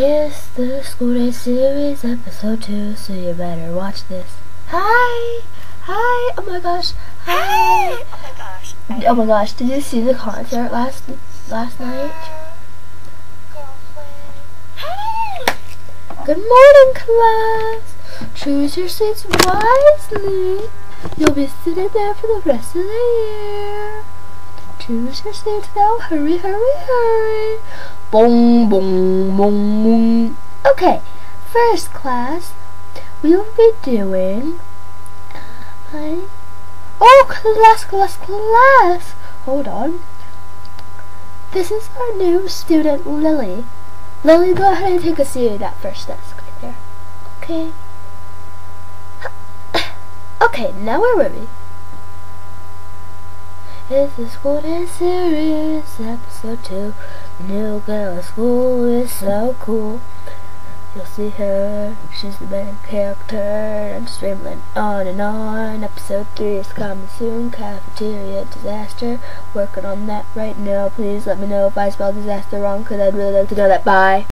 It's the School Day Series episode 2, so you better watch this. Hi! Hi! Oh my gosh! Hi! Oh my gosh. Oh my gosh, did you see the concert last night? Girlfriend. Hey! Good morning, class! Choose your seats wisely. You'll be sitting there for the rest of the year. Choose your seats now. Hurry, hurry, hurry. Boom, boom, boom, boom. Okay, first class, we will be doing... class. Hold on. This is our new student, Lily. Lily, go ahead and take a seat at that first desk right there. Okay. Okay, now where were we? It's the School Day Series, episode 2. The new girl at school is so cool. You'll see her, she's the main character, and just rambling on and on. Episode 3 is coming soon. Cafeteria disaster. Working on that right now. Please let me know if I spelled disaster wrong, because I'd really like to know that. Bye.